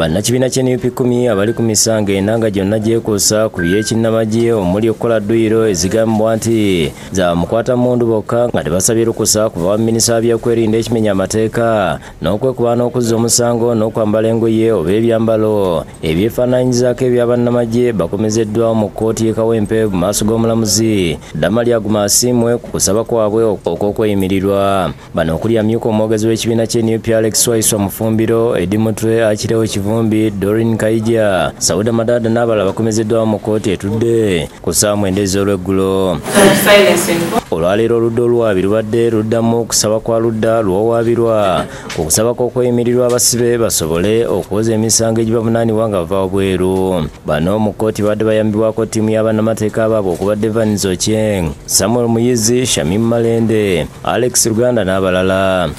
Bannakibiina ky'NUP 10 abali ku misango enanga gyonna gyekuusa ku by'ekinnamagye omuli okukola dduyiro ezigambibwa nti za mukwatamundu bokka nga tebasabye lukusa kuva minisita w'ebyokwerinda ekimenya amateeka n'okwekuba n'okuzza omusango n'okwambala engoye oba ebyambalo ebyefaananyizaako ebya bannamagye bakomezeddwawo mu kkooti y'e Kawempe mu maaso g'omulamuzi Damalia Gumasiimwe ku kusaba kwabwe okw'okweyimirirwa. Bano okuli amyuka omwogezi w'ekibiina ky'NUP Alex Waiswa Mufumbiro, Eddie Mutwe Akirewo Kivumbi, Doreen Kaija, Sauda Madada n'abalala bakomezeddwawo mu kkooti etudde ku ssaawa 9 ez'olweggulo. Olwaleero oludda olwabi lubadde luddamu okusaba kwa ludda lw'owaabirwa ku kusaba kw'okweyimirirwa abasibe basobole okuwoza emisango egibavunaanibwa nga bava bweru. Bano mu kkooti badde bayambibwako ttiimu y'abannamateeka baabwe okubadde Evans Ochieng, Samuel Muyizi, Shamim Malende, Alex Luganda n'abalala.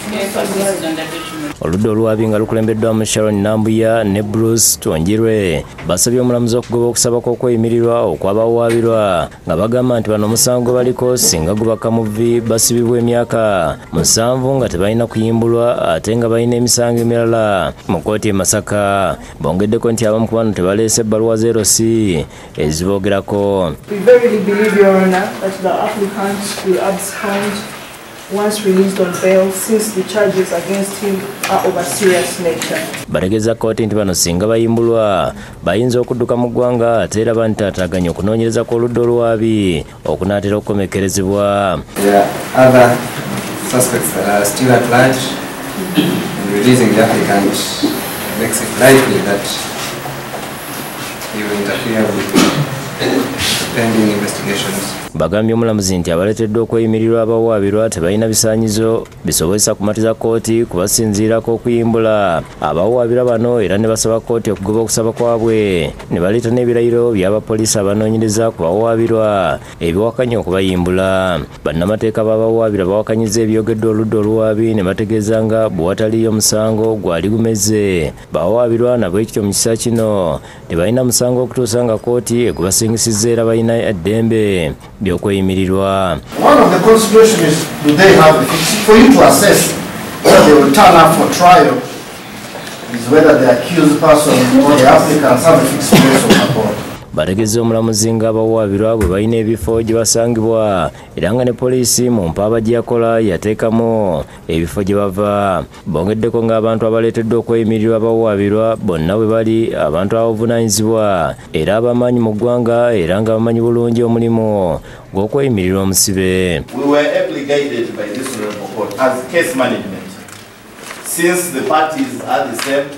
Oludda olwabi nga lukulembeddwamu Sharon Nambuya ne Bruce Twonjirwe basabye omulamuzi okugoba okusaba kw'okweyimirirwa okwabawaabirwa nga bagamba nti bano omusango baliko singa gubaka muvi basibibwa emyaka 7 nga tebalina kuyimbulwa ate nga balina emisango emirala mu kkooti e Masaka. Bongeddeko nti abamu ku bano tebaleese ebbaluwa ZC eziboogerako. We verily believe, Your Honor, that the applicant will abscond once released on bail since the charges against him are of a serious nature. Bategeza kkooti nti bano singa bayimbulwa bayinza okudduka mu ggwanga ate era bantaataganya okunoonyereza kw'oludda olwabi okunaatera okukomekkerezebwa. There are other suspects that are still at large, and releasing the applicant makes it likely that he will interfere with pending investigations. Bagambye omulamuzi nti abaleeteddwa okweyimirirwa abawaabirwa tebalina bisaanyizo bisobozesa kumatiza kkooti kubasinziirako okuyimbula abawaabirwa bano era ne basaba kkooti okugoba okusaba kwabwe ne baleeta n'ebirayiro by'abapoliisi abanoonyereza ku bawaabirwa ebiwakanya okubayimbula. Bannamateeka b'abawaabirwa bawakanyiza ebyogeddwa oludda olwabi ne bategeeza nga bwe wataliyo omusango gwali gumeze. Bawaabirwa nabwe ekityo mu kiseera kino tebalina musango okutuusa nga kkooti egubasingisizza era balina eddembe by'okweyimirirwa. One of the considerations is, do they have a fix? For you to assess whether they will turn up for trial is whether the accused person or the applicants have a fixed place of support. Bategeza omulamuzi nga abawaabirwa bwe balina ebifo gye basangibwa era nga ne poliisi mu mpaaba gye yakola yateekamu ebifo gye bava. Bongeddeko ng'abantu abaleeteddwa okweyimirirwa abawaabirwa bonna bwe bali abantu abavunaanyizibwa era abamaanyi mu ggwanga era nga bamanyi bulungi omulimu gw'okweyimirirwa omusibe. We were ably guided by this honorable court as case management, since the parties are the same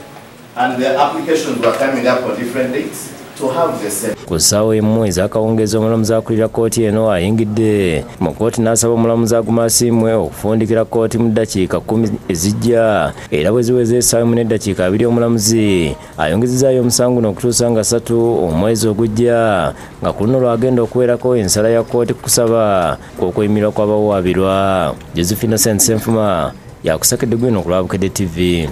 and the applications were coming up on different dates. Ku ssaawa emu ez'akawungeezi omulamuzi akulira kkooti eno ayingidde mu kkooti n'asaba omulamuzi Gumasiimwe okufundikira kkooti mu ddakiika 10 ezijja era bwe ziweze essaawa 1 n'eddakiika 2 omulamuzi ayongezezaayo omusango n'okutuusa nga 3 omwezi ogujja nga ku luno lwagenda okuweerako ensala ya kkooti kusaba kw'okweyimirirwa kw'abawaabirwa. Josephine Senfuma yakusakedde gwino ku Lwabukedde TV.